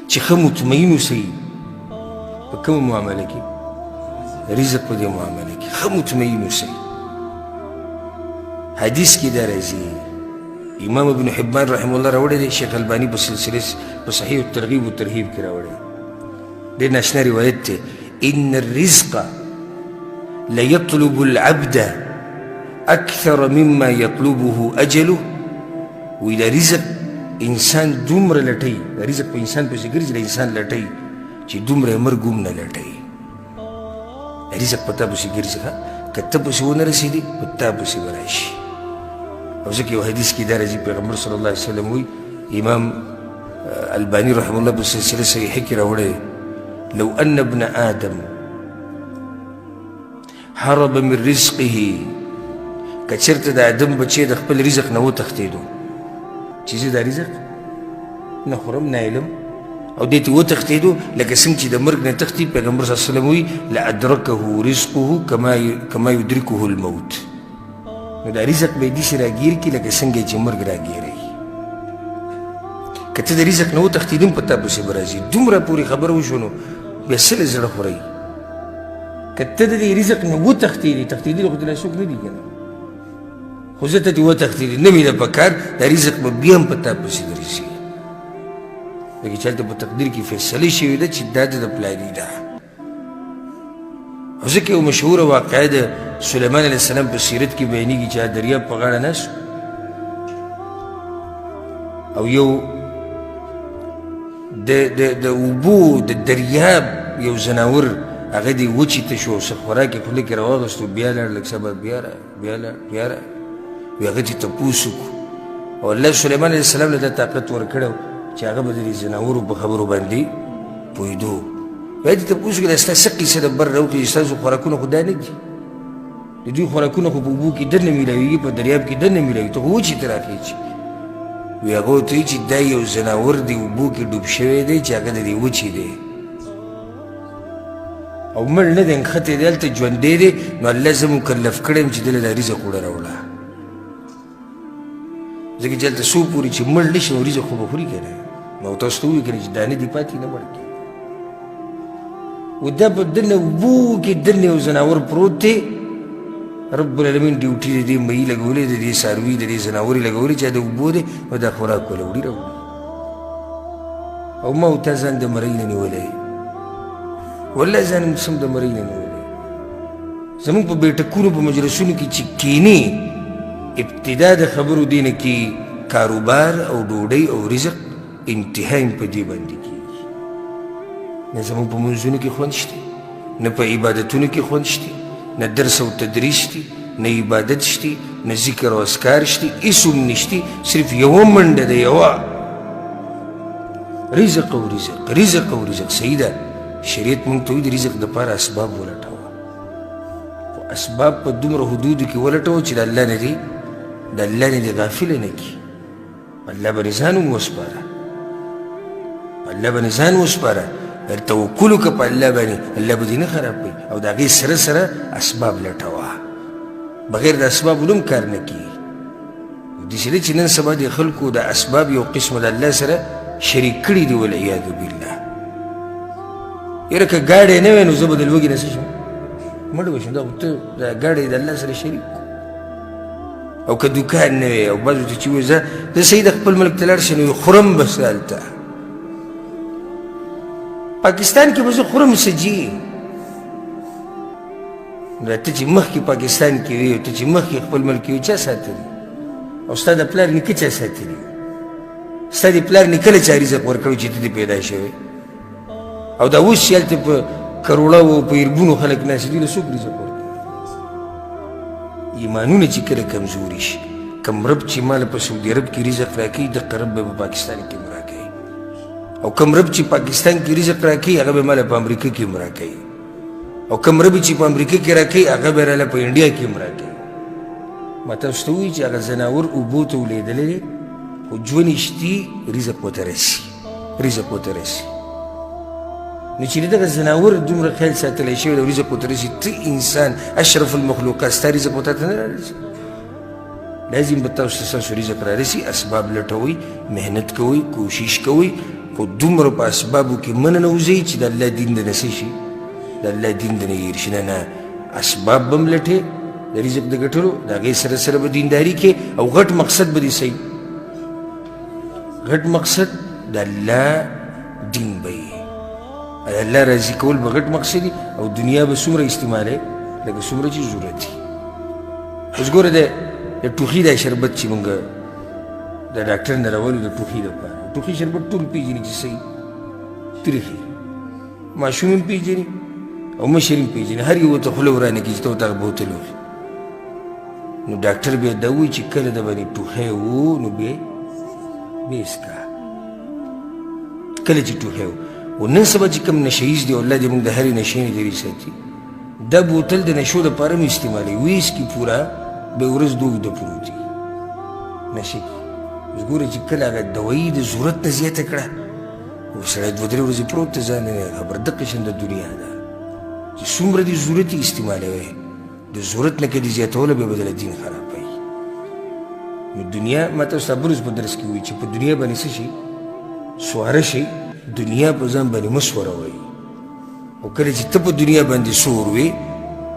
چې ښه مطمئن اوسئ په کومه معامله کې رزق په دې معامله کې ښه مطمئن اوسئ حدیث کې دا راځي امام ابن حبان رحمه الله راوړی دی شیخ البانی په سلسله په صحیح الترغیب والترهیب کې راوړی ډېر ناشنا روایت دی ان الرزق ليطلب العبد اكثر مما يطلبه اجله وی دا رزق انسان دومره لټوي دا رزق په انسان پسې ګرځي دا انسان لټوي چې دومره یې مرګ هم نه لټوي دا رزق په تا پسې ګرځي که ته پسې ونه رسېدې په تا پسې به راشي او ځکه یو حدیث کې دا راځي پیغمبر صلی الله علیه وسلم وی امام البانی رحمه الله په سلسله صحیحه کې راوړی لو ان ابن آدم هرب من رزقه که چېرته د آدم بچی د خپل رزق نه وتښتېدو چې زه دا رزق نه خورم نه علم او دې ته وتښتېدو لکه څنګه چې د مرګ نه تښتي پیغمبر صلی الله علیه وسلم وی لادرکه رزقه کما یدرکه الموت نو دا رزق به یې داسې راګیر کړي لکه څنګه چې مرګ راګیروي که ته د رزق نه وتښتېدې هم په تا پسې به راځي دومره پورې خبره وشو نو بیا څه له زړه خورئ که ته د دې رزق نه وتښتېدې تښتېدل خو دې لا څوک نه دي که نه خو زه ته دې وتښتېدې نه وي ده په کار دا رزق به بیا هم په تا پسې درځي لکه چې هلته په تقدیر کې فیصلې شوې ده چې دا د پلاني ده او ځکه یو مشهوره واقعه د سلیمان علیه السلام په سیرت کې بیانېږي چې دریاب په غاړه ناست او یو د اوبو د دریاب یو زناور هغه دې وچې ته شو څه خوراک یې خوله کې راواغېستو بیا لاړ لږ سبا بیا را وی هغه ته تپوس وکړو او الله سلیمان علیه السلام له دا طاقت ورکړی چې هغه به د دې زناورو په خبرو باندې پوهېدو بیا دې تپوس وکړي دا ستا څه قیسه ده بر راوکړي چې ستاسو خوراکونه خو دا نه دي د دوی خوراکونه خو په اوبو کې در نه میلاویږي په دریاب کې در نه میلاوي ته خو وچې ته راخېږي وی هغه ورته وایي چې دا یو زناور دی اوبو کې ډوب شوی دی چې هغه د دې وچې دی او مړ نه دی نښتی دی هلته ژوندی دی نو الله زه مکلف کړی یم چې دله دا رزق وړه راوړه ځکه چې هلته څو پورې چې مړ نه شي نو رزق خو به خوري که نه نو تاسو ته ووایي که نه چې دانه دې پاتې نه مړ کړي و دا په دننه اوبو کې دننه یو زناور پروت دی رب العالمین ډیوټي د دې مهي لګولې د دې څاروي د دې زناورې لګولې چې د اوبو دی نو دا خوراک به له وړي راوړي او ما او تا ځان د مرۍ نه نیولی والله ځان هم سم د مرۍ نه نیولی زمونږ په بیټکونو په مجلسونو کې چې کینې ابتدا د خبرو دې نه کې کاروبار او ډوډۍ او رزق انتها هم په دې باندې کېږي نه زمونږ په منځونو کې خوند شته نه په عبادتونو کې خوند شته نه درس او تدریس شته نه عبادت شته نه ذکر او اذکار شته هېڅ هم نشته صرف یوه منډه ده یوه رزق او رزق رزق او رزق صحیح ده شریعت مونږ ته وایي د رزق دپاره اسباب ولټوه خو اسباب په دومره حدودو کې ولټوه چې د الله نه دې د الله نه دې غافله نه کړي الله به ځان هم وسپاره الله به ځان وسپاره توکل وکړه په الله باندې الله به دې نه خراب کړي او د هغې سره سره اسباب لټوه بغیر د اسبابو هم کار نه کېږي داسې دی چې نن سبا د خلکو د اسباب یو قسمه د الله سره شریک کړي دي والعیاذ بالله یاره که ګاډی نه وی نو زه به د لوږې نه څه شم مړ به شم دا ته دا ګاډی د الله سره شریک او که دوکان نه وی او بعضو ته چې وایي زه صحیح د خپل ملک ته لاړ شم نو خورم به څه هلته پاکستان کې به زه خورم څه جي ته چې مخکې پاکستان کې وي او ته چې مخکې خپل ملک کې وي چا ساتلي او ستا د پلار نیکه چا ساتلي ستا د پلار نیکه له چا رزق ورکړی چې ته دې پیدا شوی او دا اوس چې هلته په کروړه او په اربونو خلک ناست دي له څوک رزق ورکوي ایمانونه چې کله کمزوري شي کوم رب چې ما له په سعودي عرب کې رزق راکوي دغه رب به په پاکستان کې هم راکوي او کوم رب چې پاکستان کې رزق راکوي هغه به ما له په امریکا کې هم راکوي او کوم رب چې په امریکا کې راکوي هغه به راله په انډیا کې هم راکوي ما تاسو ته ووایي چې هغه زناور اوبو ته ولیدلی دی خو ژوند یې شتي رزق ورته رسي رزق ورته رسي نو چې دغه زناور دومره خیال ساتلی شوی دی او رزق ورته رسي ته انسان اشرف المخلوقات ستا رزق ورته ته نه رارسي لازم به تاسو ته ستاسو رزق رارسي اسباب لټوئ محنت کوئ کوشش کوئ خو دومره په اسبابو کې مننوځئ چې د الله دین د نه څه شي د الله دین د نه هېر شي. نه اسباب به هم لټې د رزق د ګټلو، د هغې سره سره به دینداري کې او غټ مقصد به دې صحیح، غټ مقصد د الله دین به یې، د الله راضي کول به غټ مقصد وي، او دنیا به څومره استعمالوې لکه څومره چې ضرورت وي. اوس ګوره د ټوخي دا شربت چې مونږ د ډاکټر نه راولو د ټوخي دپاره، ټوخي شربت ټول پېژني چې صحیح تریخي، ماشوم هم پېژني او مشر هم پېژني، هر یو ورته خوله ورانه کړي چې ته ورته هغه بوتل وخوري. نو ډاکټر بیا دا وایي چې کله د باندې ټوخی و نو بیا یې څښه، کله چې ټوخی و. او نن سبا چې کوم نشهیز دی، الله دې موږ د هرې نشې نه لرې ساتي، دا بوتل د نشو دپاره هم استعمالوي، ویسکي پوره به ورځ دوه اوږده پروت وي نشې کې. اوس ګوره چې کله هغه دوایي د ضرورت نه زیاته کړه، او سړی دوه درې ورځې پروت دی ځان نه خبر. دقه شان د دنیا ده چې څومره دې ضرورت یې استعمالوی، د ضرورت نه که دې زیاتوله بیا به دله دین خرابوي. نو دنیا ما تاسو ته بل ورځ په درس کې وایي چې په دنیا باندې څه شي سواره شي، دنیا په ځان باندې مه سوروئ. او کله چې ته په دنیا باندې سور وې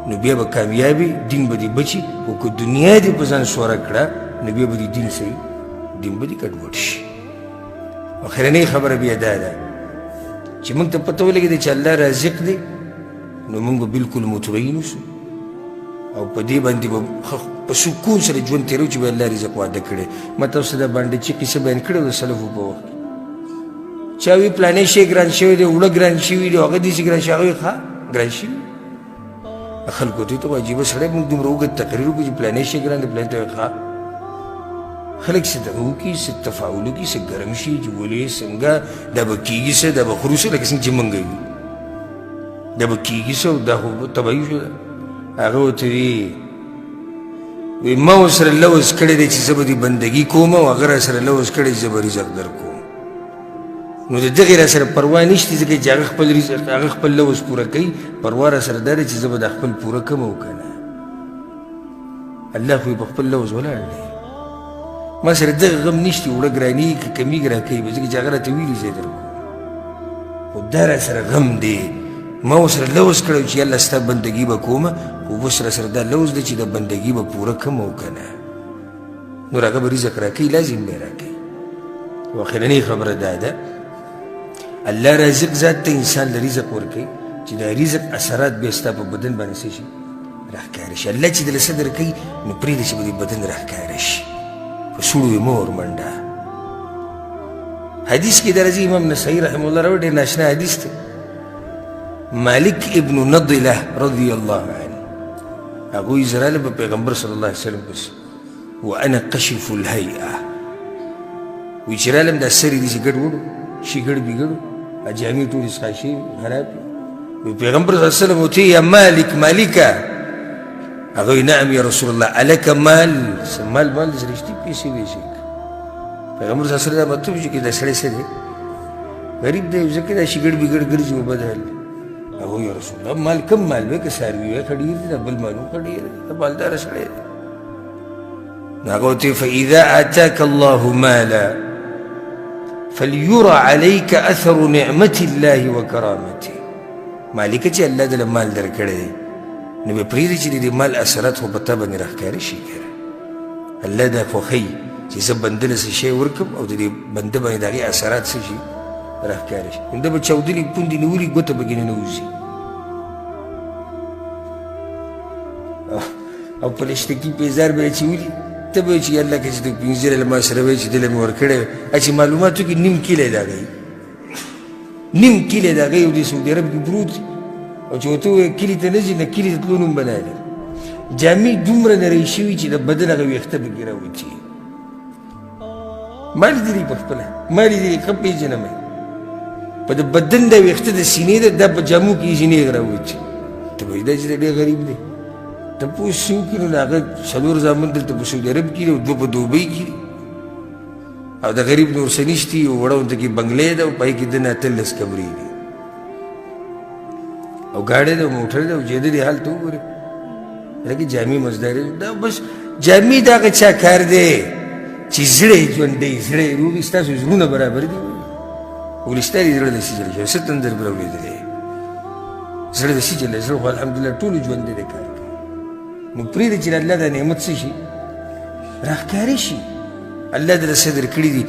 نو بیا به کامیابي، دین به دې بچي. او که دنیا دې په ځان سوره کړه نو بیا به دې دین صحیح، دین به دې ګډوډ شي. اخرنۍ خبره بیا دا ده چې موږ ته پته ولګېده چې الله رازق دی، نو موږ به بلکل مطمئن اوسو او په دې باندې به په سکون سره ژوند تېرو چې به الله رزق وعده کړی. ما تاسو ته دا باندې چې قصه بیان کړې د سلفو په وخت کې، چا وي پلانې شی ګران شوی دی، اوړه ګران شوي دي، هغه داسې ګران شوي، هغه وایي ښه ګران شوي. خلکو ته ته عجیبه سړی موږ دومره اوږد تقریر وکړو چې پلانې شی ګران دی، پلانې ته وایي ښه. خلک څه دغه وکړي، څه تفاعل وکړي، څه ګرم شي چې ولې څنګه دا به کېږي څه، دا به خورو څه، لکه څنګه چې موږ وي دا به کېږي څه، دا خو طبیعي شو. هغه ورته وایي ما ورسره لوز کړی دی چې زه به دې بندګي کوم، او هغه را سره لوز کړی چې زه به رزق در کوم. نو د دغې را سره پروا نشته، ځکه چې هغه خپل رزق، هغه خپل لوز پوره کوي. پروا را سره دا ده چې زه به دا خپل پوره کړم او که نه. الله خو یې په خپل لوز ولاړ دی. ما سره دغه غم نشته، اوړه ګرانېږي که کمیږي راکوي به، ځکه چې هغه راته ویلي زه یې در کوم. خو دا را سره غم دی، ما ورسره لوز کړی چې الله ستا بندګي به کومه، خو اوس را سره دا لوز دی چې د بندګي به پوره کړم او که نه. نور هغه به رزق راکوي، لازم به یې راکوي. او اخرنۍ خبره دا ده الله رازق ذات ته انسان له رزق ورکوي چې دا رزق اثرات بیا ستا په بدن باندې څه شي راښکاره شي. الله چې دله څه درکوي نو پرېږده چې به دې بدن راښکاره شي، په سوړو یې مه ورمنډه. حدیث کې درځي امام نسائی رحمه الله راوړی، ډېر ناشنا حدیث دی. مالک ابن نضله رضی الله عنه هغه وایي زه راغلم په پیغمبر صلی الله علیه وسلم پسې وانا کشف الهیئه، وایي چې راغلم دا سر یې داسې ګډوډ شي، ګډ بېګډ، جامې ټولې څښا شوي خراب وي. پیغمبر صلی الله علیه وسلم ورته یا مالک مالکه، هغه وایي نعم یا رسول الله الک مال، مال مال داسې رښتې پیسې ویسې. پیغمبر صلی الله علیه وسلم دا مطلب چې دا سړی څه دی غریب دی، ځکه دا شي ګډ بېګډ ګرځي و بدحال. هغه وایي یا رسول الله مال کم مال وی که څاروي وی ښه ډېر دی، دا بل مالو ښه ډېر دی، دا مالداره سړی دی. نو هغه ورته فاذا اتاک الله مالا فليرى عليك اثر نعمت الله وكرامته. مالکه چې الله دله مال درکړی دی نو به پرېږدي چې د دې مال اثرات خو په تا باندې راښکاره شي. الله دا خوښوي چې زه بنده له څه شی ورکړم او د دې بنده باندې د هغې اثرات څه شي راښکاره شي. ده به چاودلي پوندې نیولي ګوته به کې نه نوځي، او په لشتکي پیزار به یې اچولي، ته به چې الله که چې ته پنځه ریاله ما سره وایي چې دله مې ورکړی وی، چې معلوماتو کې نیم کیلی د هغی، نیم کیلی د هغی او د سعودي عرب کې پروت دی. او چې ورته ووایه کلي ته نه ځي، نه کلي ته تلو نوم به نه لري. جامې دومره نری شوي چې د بدن هغه ویښته پکې راوچي. ما لیدلي په خپله، ما لیدلي ښه پېژنم یې، په د بدن دا ویښته د سینې ده، دا په جامو کې یې سینې راوچي. ته به وایي دا چې دی ډېر غریب دی. تپوس چې وکړي نو د هغه څلور زامن دلته په سعودي عرب کې دي او دوه په دوبۍ کې دي، او د غریب نور څه نشتي، یو وړه ورته کې بنګلې ده او پای کې دننه 18 کمرې دي او ګاډی ده او موټر ده او جېده دې حال ته وګورې. لکه جامې مزداري دا بس جامې د هغه چا کار دی چې زړه یې ژوندی، زړه یې روغ وي، ستاسو زړونه برابر دي. ولې ستا دې زړه داسې جل شوی څه تندر به راولېدلی زړه داسې جلی زړه خو الحمدلله ټولو ژوندی دی کار کوي نو پرېږده چې د الله دا نعمت څه شي راښکاره شي الله دې صدر کړي دي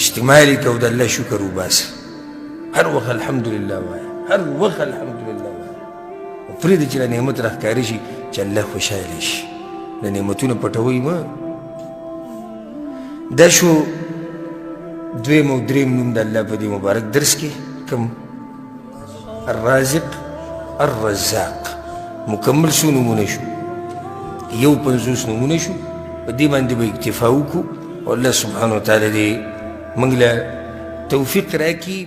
استعمال یې کوه د الله شکر وباسه هر وخت الحمدلله وایه هر وخت الحمدلله وایه پرېږده چې دا نعمت راښکاره شي چې الله خوشحاله شي د نعمتونه پټوئ مه دا شو دویم او دریم نوم د الله په دې مبارک درس کې کوم الرازق الرزاق مکمل څو نومونه شو یو 50 نومونه شو په دې باندې به اکتفا وکړو او الله سبحانه وتعالی دې موږ له توفیق راکړي